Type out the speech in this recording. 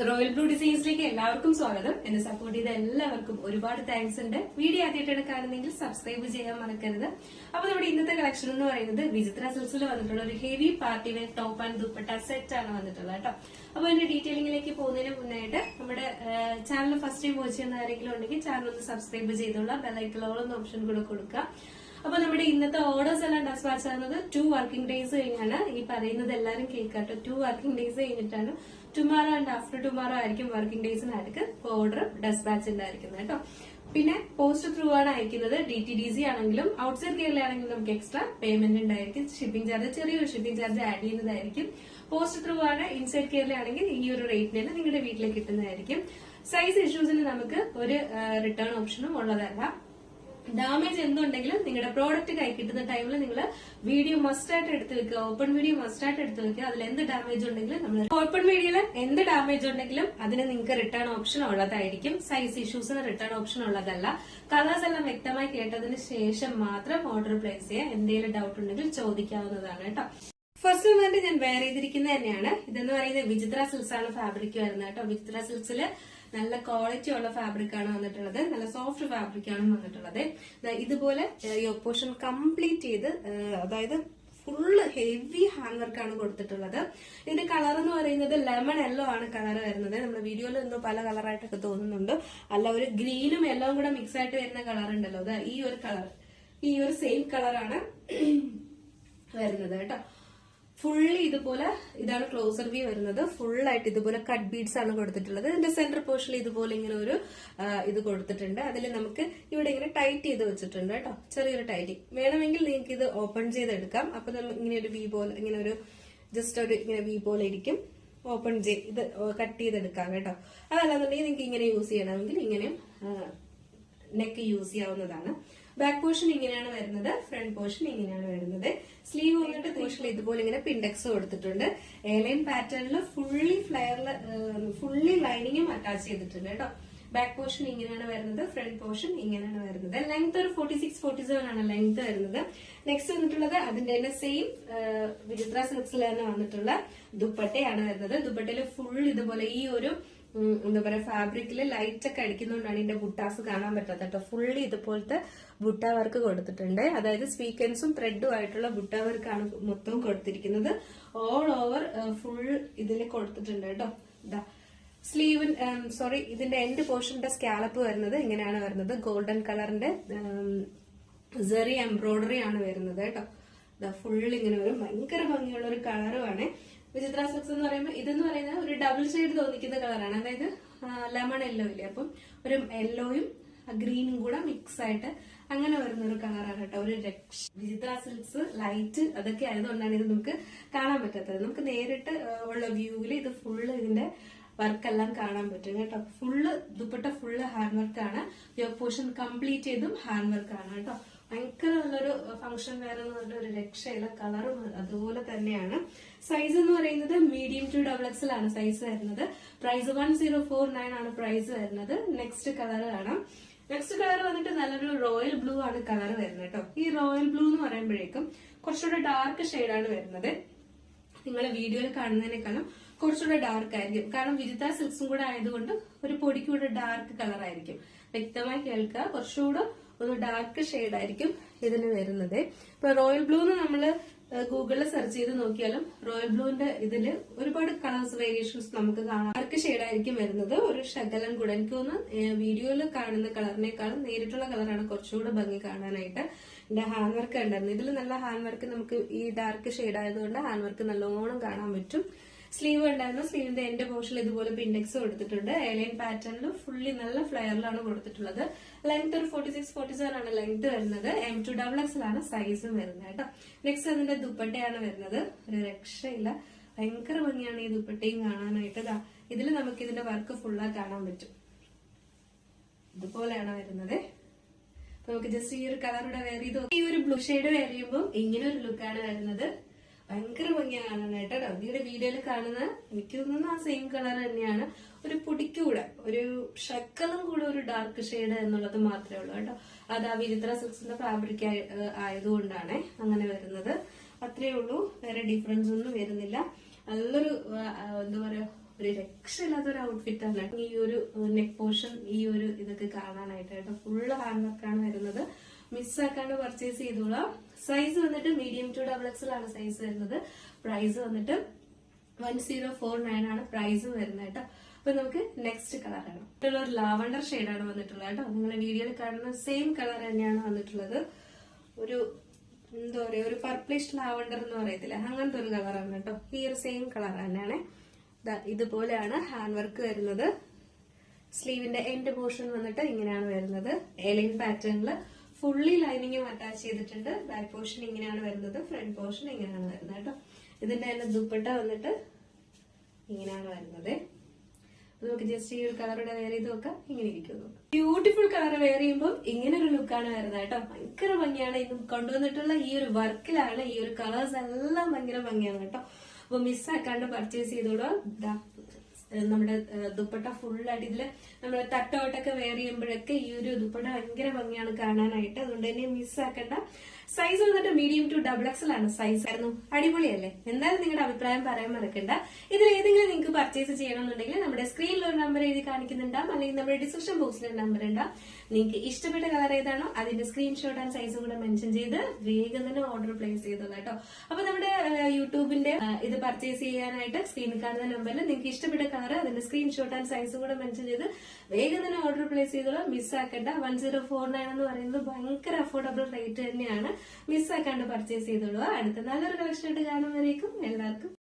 Royal blue ഡിസൈൻസിലേക്ക് എല്ലാവർക്കും സ്വാഗതം. എന്നെ സപ്പോർട്ട് ചെയ്ത എല്ലാവർക്കും ഒരുപാട് താങ്ക്സ് ഉണ്ട്. വീഡിയോ ആദ്യമായിട്ടാണ് കാണുന്നെങ്കിൽ സബ്സ്ക്രൈബ് ചെയ്യാൻ മറക്കരുത്. അപ്പൊ നമ്മുടെ ഇന്നത്തെ കളക്ഷൻ എന്ന് പറയുന്നത് വിചിത്ര സിൽക്സിൽ വന്നിട്ടുള്ള ഒരു heavy party wear top and dupatta set ആണ് വന്നിട്ടുള്ളത് കേട്ടോ. അപ്പൊ അതിന്റെ ഡീറ്റെയിലിംഗിലേക്ക് പോകുന്നതിന് മുന്നായിട്ട് നമ്മുടെ ചാനൽ ഫസ്റ്റ് ടൈം വാച്ച് ചെയ്യുന്ന ആരെങ്കിലും ഉണ്ടെങ്കിൽ ചാനൽ ഒന്ന് സബ്സ്ക്രൈബ് ചെയ്തോളാം. ബെല്ലൈക്കലോളം ഓപ്ഷൻ കൂടെ കൊടുക്കുക. അപ്പൊ നമ്മുടെ ഇന്നത്തെ ഓർഡേഴ്സ് എല്ലാം ഡെസ്പാച്ച് ആകുന്നത് 2 വർക്കിംഗ് ഡേയ്സ് കഴിഞ്ഞാണ്. ഈ പറയുന്നത് എല്ലാവരും കേൾക്കാട്ടോ. 2 വർക്കിംഗ് ഡേയ്സ് കഴിഞ്ഞിട്ടാണ്. ടുമാറോ ആൻഡ് ആഫ്റ്റർ ടുമാറോ ആയിരിക്കും വർക്കിംഗ് ഡേയ്സിനായിരിക്കും ഓർഡർ ഡെസ്പാച്ച് ഉണ്ടായിരിക്കുന്നത് കേട്ടോ. പിന്നെ പോസ്റ്റ് ത്രൂ ആണ് അയക്കുന്നത്. DTDC ആണെങ്കിലും ഔട്ട്സൈഡ് കേരള ആണെങ്കിലും നമുക്ക് എക്സ്ട്രാ പേയ്മെന്റ് ഉണ്ടായിരിക്കും. ഷിപ്പിംഗ് ചാർജ് ചെറിയൊരു ഷിപ്പിംഗ് ചാർജ് ആഡ് ചെയ്യുന്നതായിരിക്കും. പോസ്റ്റ് ത്രൂ ആണ് ഇൻസൈഡ് കേരള ആണെങ്കിൽ ഈ ഒരു റേറ്റിന് തന്നെ നിങ്ങളുടെ വീട്ടിലേക്ക് കിട്ടുന്നതായിരിക്കും. സൈസ് ഇഷ്യൂസിന് നമുക്ക് ഒരു റിട്ടേൺ ഓപ്ഷനും ഉള്ളതല്ല. ഡാമേജ് എന്തുണ്ടെങ്കിലും നിങ്ങളുടെ പ്രോഡക്റ്റ് കൈ കിട്ടുന്ന ടൈമിൽ നിങ്ങൾ വീഡിയോ മസ്റ്റായിട്ട് എടുത്ത് വെക്കുക. ഓപ്പൺ വീഡിയോ മസ്റ്റായിട്ട് എടുത്ത് വെക്കുക. അതിൽ എന്ത് ഡാമേജ് ഉണ്ടെങ്കിലും നമ്മൾ ഓപ്പൺ വീഡിയോയിൽ എന്ത് ഡാമേജ് ഉണ്ടെങ്കിലും അതിന് നിങ്ങൾക്ക് റിട്ടേൺ ഓപ്ഷൻ ഉള്ളതായിരിക്കും. സൈസ് ഇഷ്യൂസിന് റിട്ടേൺ ഓപ്ഷൻ ഉള്ളതല്ല. കളേഴ്സ് എല്ലാം വ്യക്തമായി കേട്ടതിന് ശേഷം മാത്രം ഓർഡർ പ്ലേസ് ചെയ്യുക. എന്തെങ്കിലും ഡൗട്ട് ഉണ്ടെങ്കിൽ ചോദിക്കാവുന്നതാണ് കേട്ടോ. ഫസ്റ്റ് വന്നിട്ട് ഞാൻ വെയർ ചെയ്തിരിക്കുന്നത് തന്നെയാണ്. ഇതെന്ന് പറയുന്നത് വിചിത്ര സിൽക്സ് ആണ് ഫാബ്രിക് വരുന്നത് കേട്ടോ. വിചിത്ര സിൽക്സില് നല്ല ക്വാളിറ്റി ഉള്ള ഫാബ്രിക് ആണ് വന്നിട്ടുള്ളത്. നല്ല സോഫ്റ്റ് ഫാബ്രിക് ആണ് വന്നിട്ടുള്ളത്. ഇതുപോലെ യോക്ക് പോർഷൻ കംപ്ലീറ്റ് ചെയ്ത് അതായത് ഫുള്ള് ഹെവി ഹാൻഡ് വർക്ക് ആണ് കൊടുത്തിട്ടുള്ളത്. ഇതിന്റെ കളർ എന്ന് പറയുന്നത് ലെമൺ യെല്ലോ ആണ് കളർ വരുന്നത്. നമ്മുടെ വീഡിയോയിൽ എന്തോ പല കളറായിട്ടൊക്കെ തോന്നുന്നുണ്ട്. അല്ല, ഒരു ഗ്രീനും യെല്ലോവും കൂടെ മിക്സ് ആയിട്ട് വരുന്ന കളർ ഉണ്ടല്ലോ, അത് ഈ ഒരു കളർ, ഈ ഒരു സെയിം കളറാണ് വരുന്നത് കേട്ടോ. ഫുള്ളി ഇതുപോലെ ഇതാണ് ക്ലോസർ വ്യൂ വരുന്നത്. ഫുള്ളായിട്ട് ഇതുപോലെ കട്ട് ബീഡ്സ് ആണ് കൊടുത്തിട്ടുള്ളത്. ഇതിന്റെ സെന്റർ പോർഷനിൽ ഇതുപോലെ ഇങ്ങനെ ഒരു ഇത് കൊടുത്തിട്ടുണ്ട്. അതിൽ നമുക്ക് ഇവിടെ ഇങ്ങനെ ടൈറ്റ് ചെയ്ത് വെച്ചിട്ടുണ്ട് കേട്ടോ. ചെറിയൊരു ടൈറ്റിങ് വേണമെങ്കിൽ നിങ്ങൾക്ക് ഇത് ഓപ്പൺ ചെയ്തെടുക്കാം. അപ്പൊ നമ്മൾ ഇങ്ങനെ ഒരു വി പോലെ ഇങ്ങനെ ഒരു ജസ്റ്റ് ഒരു ഇങ്ങനെ വി പോലെ ഇരിക്കും. ഓപ്പൺ ഇത് കട്ട് ചെയ്തെടുക്കാം കേട്ടോ. അതല്ലാന്നുണ്ടെങ്കിൽ നിങ്ങൾക്ക് ഇങ്ങനെ യൂസ് ചെയ്യണമെങ്കിൽ ഇങ്ങനെയും നെക്ക് യൂസ് ചെയ്യാവുന്നതാണ്. ബാക്ക് പോർഷൻ ഇങ്ങനെയാണ് വരുന്നത്. ഫ്രണ്ട് പോർഷൻ ഇങ്ങനെയാണ് വരുന്നത്. സ്ലീവ് വന്നിട്ട് പോർഷനിൽ ഇതുപോലെ ഇങ്ങനെ പിൻഡെക്സ് കൊടുത്തിട്ടുണ്ട്. എയർലൈൻ പാറ്റേണിൽ ഫുള്ളി ഫ്ലെയറിൽ ഫുള്ളി ലൈനിങ്ങും അറ്റാച്ച് ചെയ്തിട്ടുണ്ട് കേട്ടോ. ബാക്ക് പോർഷൻ ഇങ്ങനെയാണ് വരുന്നത്. ഫ്രണ്ട് പോർഷൻ ഇങ്ങനെയാണ് വരുന്നത്. ലെങ്ത് ഒരു 46-47 ആണ് ലെങ്ത് വരുന്നത്. നെക്സ്റ്റ് വന്നിട്ടുള്ളത് അതിന്റെ തന്നെ സെയിം വിചിത്ര സിൽക്സിൽ തന്നെ വന്നിട്ടുള്ള ദുപ്പട്ടയാണ് വരുന്നത്. ദുപ്പട്ടയിൽ ഫുൾ ഇതുപോലെ ഈ ഒരു എന്താ പറയാ ഫാബ്രിക്കില് ലൈറ്റ് ഒക്കെ അടിക്കുന്നതുകൊണ്ടാണ് ഇതിന്റെ ബുട്ടാസ് കാണാൻ പറ്റാത്ത കേട്ടോ. ഫുള്ളി ഇതുപോലത്തെ ബുട്ട വർക്ക് കൊടുത്തിട്ടുണ്ട്. അതായത് സ്വീക്കൻസും ത്രെഡും ആയിട്ടുള്ള ബുട്ട വർക്കാണ് മൊത്തം കൊടുത്തിരിക്കുന്നത്. ഓൾ ഓവർ ഫുൾ ഇതിൽ കൊടുത്തിട്ടുണ്ട് കേട്ടോ. സ്ലീവ് ഇതിന്റെ എൻഡ് പോർഷന്റെ സ്കാലപ്പ് വരുന്നത് ഇങ്ങനെയാണ് വരുന്നത്. ഗോൾഡൻ കളറിന്റെ സെറി എംബ്രോയിഡറി ആണ് വരുന്നത് കേട്ടോ. ഫുൾ ഇങ്ങനെ വരും. ഭയങ്കര ഭംഗിയുള്ള ഒരു കളറുമാണ്. വിചിത്ര സിൽക്സ് എന്ന് പറയുമ്പോൾ ഇതെന്ന് പറയുന്നത് ഒരു ഡബിൾ ഷെയ്ഡ് തോന്നിക്കുന്ന കളറാണ്. അതായത് ലെമൺ യെല്ലോ ഇല്ലേ, അപ്പം ഒരു യെല്ലോയും ഗ്രീനും കൂടെ മിക്സ് ആയിട്ട് അങ്ങനെ വരുന്ന ഒരു കളറാണ് കേട്ടോ. ഒരു വിചിത്ര സിൽക്സ് ലൈറ്റ് അതൊക്കെ ആയതുകൊണ്ടാണ് ഇത് നമുക്ക് കാണാൻ പറ്റാത്തത്. നമുക്ക് നേരിട്ട് ഉള്ള വ്യൂവിൽ ഇത് ഫുള്ള് ഇതിന്റെ വർക്കെല്ലാം കാണാൻ പറ്റും കേട്ടോ. ഫുള്ള് ദുപ്പട്ട ഫുള്ള് ഹാൻഡ് വർക്കാണ്. യോക്ക് പോർഷൻ കംപ്ലീറ്റ് ചെയ്തും ഹാൻഡ് വർക്കാണ് കേട്ടോ. ഭയങ്കര നല്ലൊരു ഫംഗ്ഷൻ വെയർ എന്ന് പറഞ്ഞ ഒരു രക്ഷയില്ല. കളറും അതുപോലെ തന്നെയാണ്. സൈസ് എന്ന് പറയുന്നത് മീഡിയം ടു XXL ആണ് സൈസ് വരുന്നത്. പ്രൈസ് 1049 ആണ് പ്രൈസ് വരുന്നത്. നെക്സ്റ്റ് കളർ കാണാം. നെക്സ്റ്റ് കളർ വന്നിട്ട് നല്ലൊരു റോയൽ ബ്ലൂ ആണ് കളർ വരുന്നത് കേട്ടോ. ഈ റോയൽ ബ്ലൂ എന്ന് പറയുമ്പോഴേക്കും കുറച്ചുകൂടെ ഡാർക്ക് ഷെയ്ഡാണ് വരുന്നത്. നിങ്ങളെ വീഡിയോയിൽ കാണുന്നതിനേക്കാളും കുറച്ചുകൂടെ ഡാർക്ക് ആയിരിക്കും. കാരണം വിചിത്ര സിൽക്സും കൂടെ ആയതുകൊണ്ട് ഒരു പൊടിക്കൂടെ ഡാർക്ക് കളർ ആയിരിക്കും. വ്യക്തമായി കേൾക്കുക. കുറച്ചുകൂടെ ഒരു ഡാർക്ക് ഷെയ്ഡ് ആയിരിക്കും ഇതിന് വരുന്നത്. ഇപ്പൊ റോയൽ ബ്ലൂ എന്ന് നമ്മള് ഗൂഗിളിൽ സെർച്ച് ചെയ്ത് നോക്കിയാലും റോയൽ ബ്ലൂവിന്റെ ഇതില് ഒരുപാട് കളേഴ്സ് വേരിയേഷൻസ് നമുക്ക് കാണാം. ഡാർക്ക് ഷെയ്ഡ് ആയിരിക്കും വരുന്നത്. ഒരു ശകലം കൂടെ എനിക്ക് തോന്നുന്നു വീഡിയോയിൽ കാണുന്ന കളറിനേക്കാളും നേരിട്ടുള്ള കളറാണ് കുറച്ചുകൂടെ ഭംഗി കാണാനായിട്ട്. എന്റെ ഹാൻഡ് വർക്ക് ഉണ്ടായിരുന്നു. ഇതിൽ നല്ല ഹാൻഡ് വർക്ക് നമുക്ക് ഈ ഡാർക്ക് ഷെയ്ഡ് ആയതുകൊണ്ട് ഹാൻഡ് വർക്ക് നല്ലോണം കാണാൻ പറ്റും. സ്ലീവ് ഉണ്ടായിരുന്നു. സ്ലീവിന്റെ എൻഡ് പോർഷനിൽ ഇതുപോലെ പിൻഡെക്സ് കൊടുത്തിട്ടുണ്ട്. എയർലൈൻ പാറ്റേണിൽ ഫുള്ളി നല്ല ഫ്ലെയറിലാണ് കൊടുത്തിട്ടുള്ളത്. ലെങ്ത് ഒരു 46-47 ആണ് ലെങ്ത് വരുന്നത്. M2XXL ആണ് സൈസും വരുന്നത് കേട്ടോ. നെക്സ്റ്റ് അതിന്റെ ദുപ്പട്ടയാണ് വരുന്നത്. ഒരു രക്ഷയില്ല. ഭയങ്കര ഭംഗിയാണ് ഈ ദുപ്പട്ടയും കാണാനായിട്ട്. ഇതിൽ നമുക്ക് ഇതിന്റെ വർക്ക് ഫുള്ളാ കാണാൻ പറ്റും. ഇതുപോലെയാണ് വരുന്നത്. നമുക്ക് ജസ്റ്റ് ഈ ഒരു കളറുടെ വെയർ ചെയ്ത് ഈ ഒരു ബ്ലൂ ഷെയ്ഡ് വെയർ ചെയ്യുമ്പോൾ ഇങ്ങനെ ഒരു ലുക്കാണ് വരുന്നത്. ഭയങ്കര ഭംഗിയാണ് കാണാനായിട്ട്. റബിയുടെ വീഡിയോയിൽ കാണുന്ന എനിക്ക് തോന്നുന്നു ആ സെയിം കളർ തന്നെയാണ്. ഒരു പൊടിക്കൂടെ ഒരു ശക്കലും കൂടെ ഒരു ഡാർക്ക് ഷെയ്ഡ് എന്നുള്ളത് മാത്രമേ ഉള്ളൂ കേട്ടോ. അത് ആ വിചിത്ര സിൽക്സിന്റെ ഫാബ്രിക് ആയതുകൊണ്ടാണ് അങ്ങനെ വരുന്നത്. അത്രേ ഉള്ളൂ. വേറെ ഡിഫറൻസ് ഒന്നും വരുന്നില്ല. നല്ലൊരു എന്താ പറയാ ഒരു രക്ഷയില്ലാത്ത ഒരു ഔട്ട്ഫിറ്റ് ആണ്. ഈ ഒരു നെക്ക് പോർഷൻ, ഈ ഒരു ഇതൊക്കെ കാണാനായിട്ട് കേട്ടോ. ഫുള്ള് ഹാൻഡ് വർക്കാണ് വരുന്നത്. മിസ്സാക്കാണ്ട് പർച്ചേസ് ചെയ്തോളാം. സൈസ് വന്നിട്ട് മീഡിയം ടു XXL ആണ് സൈസ് വരുന്നത്. പ്രൈസ് വന്നിട്ട് 1049 ആണ് പ്രൈസ് വരുന്നത് കേട്ടോ. അപ്പൊ നമുക്ക് നെക്സ്റ്റ് കളറാണ്. ഒരു ലാവണ്ടർ ഷെയ്ഡാണ് വന്നിട്ടുള്ളത് കേട്ടോ. നിങ്ങളെ വീഡിയോയിൽ കാണുന്ന സെയിം കളർ തന്നെയാണ് വന്നിട്ടുള്ളത്. ഒരു എന്താ പറയാ, ഒരു പർപ്പിളിഷ് ലാവണ്ടർ എന്ന് പറയത്തില്ല, അങ്ങനത്തെ ഒരു കളറാണ് കേട്ടോ. ഈ ഒരു സെയിം കളർ തന്നെയാണ്. ഇതുപോലെയാണ് ഹാൻഡ് വർക്ക് വരുന്നത്. സ്ലീവിന്റെ എൻഡ് പോർഷൻ വന്നിട്ട് ഇങ്ങനെയാണ് വരുന്നത്. എലൈൻ പാറ്റേണില് ഫുള്ളി ലൈനിങ്ങും അറ്റാച്ച് ചെയ്തിട്ടുണ്ട്. ബാക്ക് പോർഷൻ ഇങ്ങനെയാണ് വരുന്നത്. ഫ്രണ്ട് പോർഷൻ ഇങ്ങനെയാണ് വരുന്നത് കേട്ടോ. ഇതിന്റെ തന്നെ ദുപ്പട്ട വന്നിട്ട് ഇങ്ങനെയാണ് വരുന്നത്. നമുക്ക് ജസ്റ്റ് ഈ ഒരു കളറുടെ വെയർ ചെയ്ത് നോക്കാം. ഇങ്ങനെ ഇരിക്കുന്നു. ബ്യൂട്ടിഫുൾ കളർ വെയർ ചെയ്യുമ്പോൾ ഇങ്ങനെ ഒരു ലുക്കാണ് വരുന്നത് കേട്ടോ. ഭയങ്കര ഭംഗിയാണ്. ഇത് കൊണ്ടുവന്നിട്ടുള്ള ഈ ഒരു വർക്കിലാണ് ഈ ഒരു കളേഴ്സ് എല്ലാം ഭയങ്കര ഭംഗിയാണ് കേട്ടോ. അപ്പൊ മിസ്സാക്കാണ്ട് പർച്ചേസ് ചെയ്തോളൂ. നമ്മുടെ ദുപ്പട്ട ഫുള്ളായിട്ട് ഇതില് നമ്മൾ തട്ടോട്ടൊക്കെ വെയർ ചെയ്യുമ്പോഴൊക്കെ ഈ ഒരു ദുപ്പട്ട ഭയങ്കര ഭംഗിയാണ് കാണാനായിട്ട്. അതുകൊണ്ട് തന്നെ മിസ്സാക്കണ്ട. സൈസ് വന്നിട്ട് മീഡിയം ടു XXL ആണ് സൈസ്. ആയിരുന്നു അടിപൊളിയല്ലേ? എന്തായാലും നിങ്ങളുടെ അഭിപ്രായം പറയാൻ മറക്കണ്ട. ഇതിൽ ഏതെങ്കിലും നിങ്ങൾക്ക് പർച്ചേസ് ചെയ്യണമെന്നുണ്ടെങ്കിൽ നമ്മുടെ സ്ക്രീനിൽ ഒരു നമ്പർ എഴുതി കാണിക്കുന്നുണ്ടാവും, അല്ലെങ്കിൽ നമ്മുടെ ഡിസ്ക്രിപ്ഷൻ ബോക്സിൽ ഒരു നമ്പർ ഉണ്ടാവും. നിങ്ങൾക്ക് ഇഷ്ടപ്പെട്ട കളർ ഏതാണോ അതിന്റെ സ്ക്രീൻഷോട്ട് ആൻഡ് സൈസും കൂടെ മെൻഷൻ ചെയ്ത് വേഗം തന്നെ ഓർഡർ പ്ലേസ് ചെയ്തോളൂ കേട്ടോ. അപ്പൊ നമ്മുടെ യൂട്യൂബിന്റെ ഇത് പർച്ചേസ് ചെയ്യാനായിട്ട് സ്ക്രീനിൽ കാണുന്ന നമ്പറിൽ നിങ്ങൾക്ക് ഇഷ്ടപ്പെട്ട കളർ അതിന്റെ സ്ക്രീൻഷോട്ട് ആൻഡ് സൈസും കൂടെ മെൻഷൻ ചെയ്ത് വേഗം തന്നെ ഓർഡർ പ്ലേസ് ചെയ്തോളൂ. മിസ്സാക്കണ്ട. 1049 എന്ന് പറയുന്നത് ഭയങ്കര അഫോർഡബിൾ റേറ്റ് തന്നെയാണ്. മിസ്സാക്കാണ്ട് പർച്ചേസ് ചെയ്തോളൂ. അടുത്ത നല്ലൊരു കളക്ഷൻ ആയിട്ട് കാണുമ്പോഴേക്കും എല്ലാവർക്കും